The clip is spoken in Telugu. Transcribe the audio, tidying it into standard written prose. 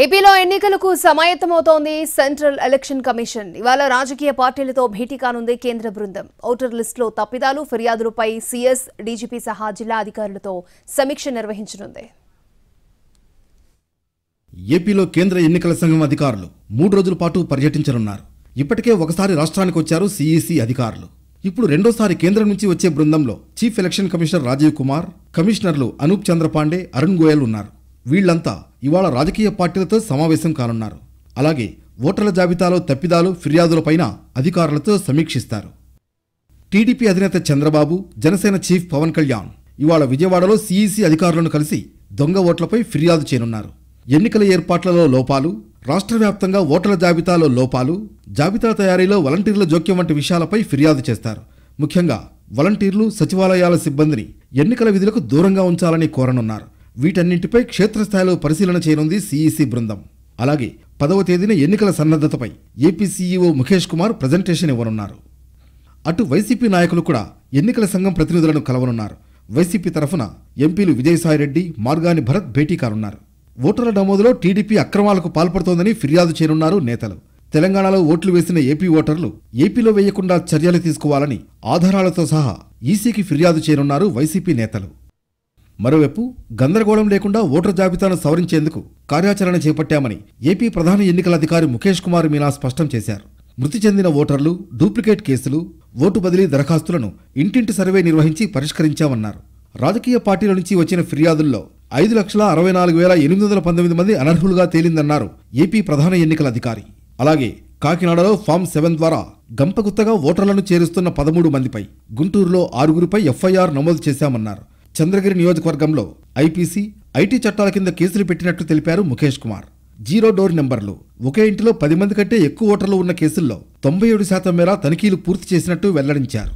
ఏపీలో ఎన్నికలకు సమాయత్తమవుతోంది సెంట్రల్ ఎలక్షన్ కమిషన్. ఇవాళ రాజకీయ పార్టీలతో భేటీ కానుంది కేంద్ర బృందం. ఓటర్ లిస్టులో తప్పిదాలు, ఫిర్యాదులపై సీఎస్, డీజీపీ సహా జిల్లా అధికారులతో సమీక్ష నిర్వహించనుంది. ఏపీలో కేంద్ర ఎన్నికల సంఘం అధికారులు 3 రోజుల పాటు పర్యటించనున్నారు. ఇప్పటికే ఒకసారి రాష్ట్రానికి వచ్చారు సీఈసీ అధికారులు. ఇప్పుడు రెండోసారి కేంద్రం నుంచి వచ్చే బృందంలో chief election commissioner Rajiv Kumar, కమిషనర్లు అనూప్ చంద్ర పాండే, అరుణ్ గోయల్ ఉన్నారు. వీళ్లంతా ఇవాళ రాజకీయ పార్టీలతో సమావేశం కానున్నారు. అలాగే ఓటర్ల జాబితాలో తప్పిదాలు, ఫిర్యాదులపైన అధికారులతో సమీక్షిస్తారు. టీడీపీ అధినేత చంద్రబాబు, జనసేన చీఫ్ పవన్ కళ్యాణ్ ఇవాళ విజయవాడలో సీఈసీ అధికారులను కలిసి దొంగ ఓట్లపై ఫిర్యాదు చేయనున్నారు. ఎన్నికల ఏర్పాట్లలో లోపాలు, రాష్ట్ర వ్యాప్తంగా ఓటర్ల జాబితాలో లోపాలు, జాబితా తయారీలో వాలంటీర్ల జోక్యం వంటి విషయాలపై ఫిర్యాదు చేస్తారు. ముఖ్యంగా వాలంటీర్లు, సచివాలయాల సిబ్బందిని ఎన్నికల విధులకు దూరంగా ఉంచాలని కోరనున్నారు. వీటన్నింటిపై క్షేత్రస్థాయిలో పరిశీలన చేయనుంది సీఈసీ బృందం. అలాగే 10వ తేదీన ఎన్నికల సన్నద్ధతపై AP CEO Mukesh Kumar presentation ఇవ్వనున్నారు. అటు వైసీపీ నాయకులు కూడా ఎన్నికల సంఘం ప్రతినిధులను కలవనున్నారు. వైసీపీ తరఫున ఎంపీలు విజయసాయిరెడ్డి, మార్గాని భరత్ భేటీ కానున్నారు. ఓటర్ల నమోదులో టీడీపీ అక్రమాలకు పాల్పడుతోందని ఫిర్యాదు చేయనున్నారు నేతలు. తెలంగాణలో ఓట్లు వేసిన ఏపీ ఓటర్లు ఏపీలో వేయకుండా చర్యలు తీసుకోవాలని ఆధారాలతో సహా ఈసీకి ఫిర్యాదు చేయనున్నారు వైసీపీ నేతలు. మరోవైపు గందరగోళం లేకుండా ఓటర్ జాబితాను సవరించేందుకు కార్యాచరణ చేపట్టామని ఏపీ ప్రధాన ఎన్నికల అధికారి ముఖేష్ కుమార్ మీనా స్పష్టం చేశారు. మృతి చెందిన ఓటర్లు, డూప్లికేట్ కేసులు, ఓటు బదిలీ దరఖాస్తులను ఇంటింటి సర్వే నిర్వహించి పరిష్కరించామన్నారు. రాజకీయ పార్టీల నుంచి వచ్చిన ఫిర్యాదుల్లో 5,64,819 మంది అనర్హులుగా తేలిందన్నారు ఏపీ ప్రధాన ఎన్నికల అధికారి. అలాగే కాకినాడలో ఫామ్ 7 ద్వారా గంపగుత్తగా ఓటర్లను చేరుస్తున్న 13 మందిపై, గుంటూరులో 6గురిపై ఎఫ్ఐఆర్ నమోదు చేశామన్నారు. చంద్రగిరి నియోజకవర్గంలో ఐపీసీ, ఐటీ చట్టాల కింద కేసులు పెట్టినట్టు తెలిపారు ముఖేష్ కుమార్. జీరో డోర్ నెంబర్లు, ఒకే ఇంటిలో 10 మంది కంటే ఎక్కువ ఓటర్లు ఉన్న కేసుల్లో 97% మేర తనిఖీలు పూర్తి చేసినట్టు వెల్లడించారు.